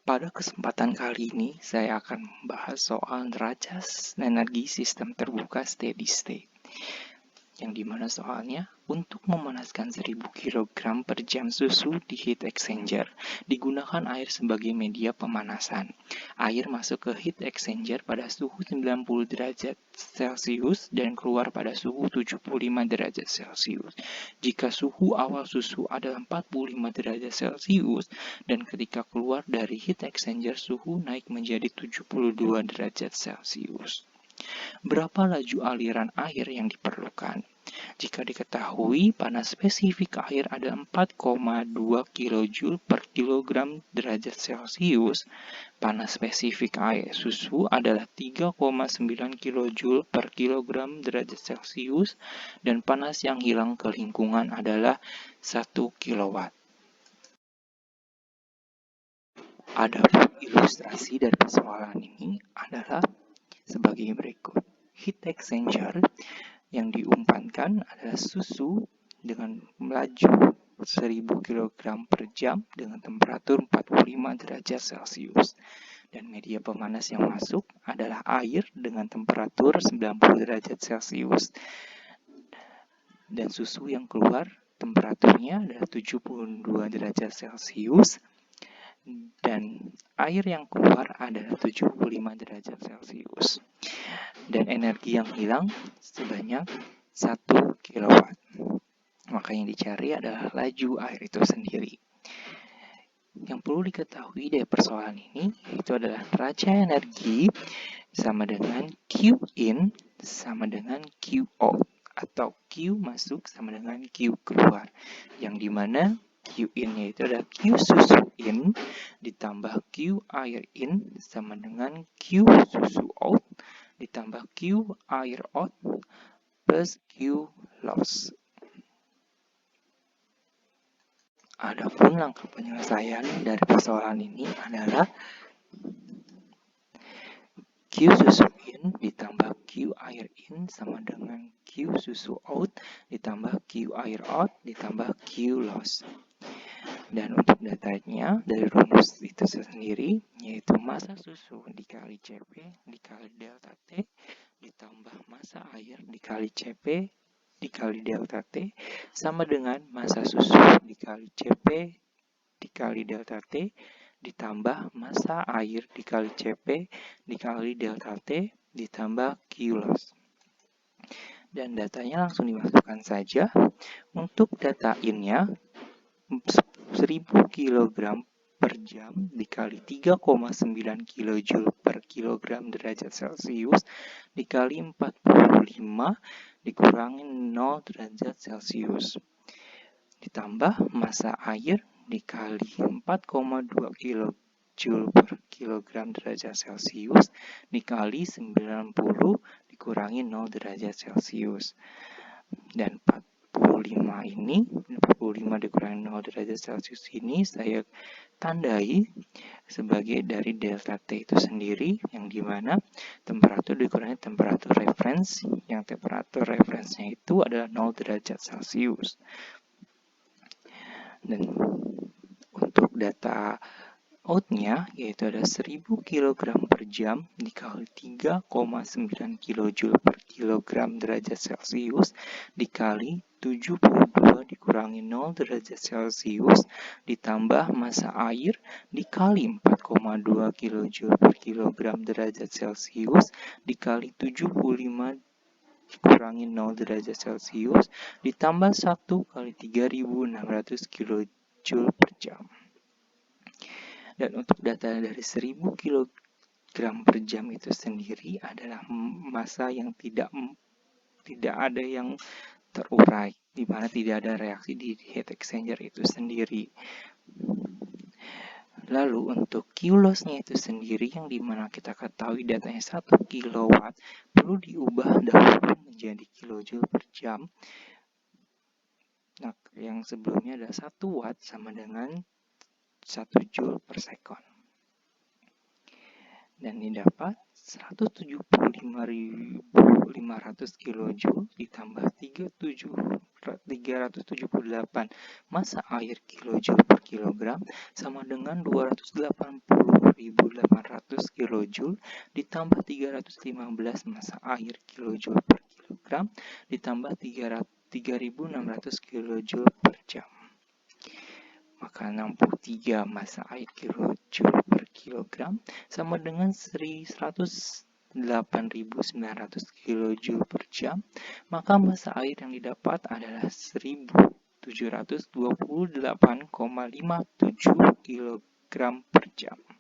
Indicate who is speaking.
Speaker 1: Pada kesempatan kali ini, saya akan membahas soal neraca energi sistem terbuka steady state. Yang dimana soalnya, untuk memanaskan 1000 kg per jam susu di heat exchanger, digunakan air sebagai media pemanasan. Air masuk ke heat exchanger pada suhu 90 derajat Celcius dan keluar pada suhu 75 derajat Celcius. Jika suhu awal susu adalah 45 derajat Celcius dan ketika keluar dari heat exchanger suhu naik menjadi 72 derajat Celcius. Berapa laju aliran air yang diperlukan? Jika diketahui panas spesifik air ada 4,2 kJ per kilogram derajat Celcius, panas spesifik air susu adalah 3,9 kJ per kilogram derajat Celcius, dan panas yang hilang ke lingkungan adalah 1 kW. Adapun ilustrasi dari persoalan ini adalah sebagai berikut. Heat exchanger yang diumpankan adalah susu dengan melaju 1000 kg per jam dengan temperatur 45 derajat Celcius. Dan media pemanas yang masuk adalah air dengan temperatur 90 derajat Celcius. Dan susu yang keluar temperaturnya adalah 72 derajat Celcius. Dan air yang keluar adalah 75 derajat Celcius. Dan energi yang hilang sebanyak 1 kW. Maka yang dicari adalah laju air itu sendiri. Yang perlu diketahui dari persoalan ini yaitu adalah neraca energi sama dengan Q in sama dengan Q out, atau Q masuk sama dengan Q keluar, yang dimana Q in yaitu adalah Q susu in ditambah Q air in sama dengan Q susu out ditambah Q air out plus Q loss. Adapun langkah penyelesaian dari persoalan ini adalah Q susu in ditambah Q air in sama dengan Q susu out ditambah Q air out ditambah Q loss. Dan untuk datanya dari rumus itu sendiri yaitu massa susu dikali Cp dikali delta T ditambah massa air dikali Cp dikali delta T sama dengan massa susu dikali Cp dikali delta T ditambah massa air dikali Cp dikali delta T ditambah Q loss. Dan datanya langsung dimasukkan saja. Untuk data innya 1000 kg per jam dikali 3,9 kJ per kilogram derajat Celcius dikali 45 dikurangi 0 derajat Celcius ditambah massa air dikali 4,2 kJ per kilogram derajat Celcius dikali 90 dikurangi 0 derajat Celcius. Dan 45 dikurangi 0 derajat Celcius ini saya tandai sebagai dari delta T itu sendiri, yang dimana temperatur dikurangi temperatur reference, yang temperatur reference-nya itu adalah 0 derajat Celcius. Dan untuk data out-nya yaitu ada 1000 kg per jam dikali 3,9 kJ per kilogram derajat Celcius dikali 72 dikurangi 0 derajat Celcius ditambah massa air dikali 4,2 kJ per kilogram derajat Celcius dikali 75 dikurangi 0 derajat Celcius ditambah 1 kali 3600 kJ per jam. Dan untuk data dari 1000 kg per jam itu sendiri adalah massa yang tidak ada yang terurai, di mana tidak ada reaksi di heat exchanger itu sendiri. Lalu untuk Q loss-nya itu sendiri yang dimana kita ketahui datanya 1 kW perlu diubah dahulu menjadi kilojoule per jam. Nah, yang sebelumnya ada 1 watt sama dengan 1 joule per second. Dan didapat 175.500 kJ ditambah 378 massa air kilojoule per kilogram sama dengan 280 1800 kJ ditambah 315 massa air kilojoule per kilogram ditambah 3600 kJ per jam. Maka 63 massa air kilojoule per kilogram sama dengan 108.900 kJ per jam. Maka massa air yang didapat adalah 1728,57 kg per jam.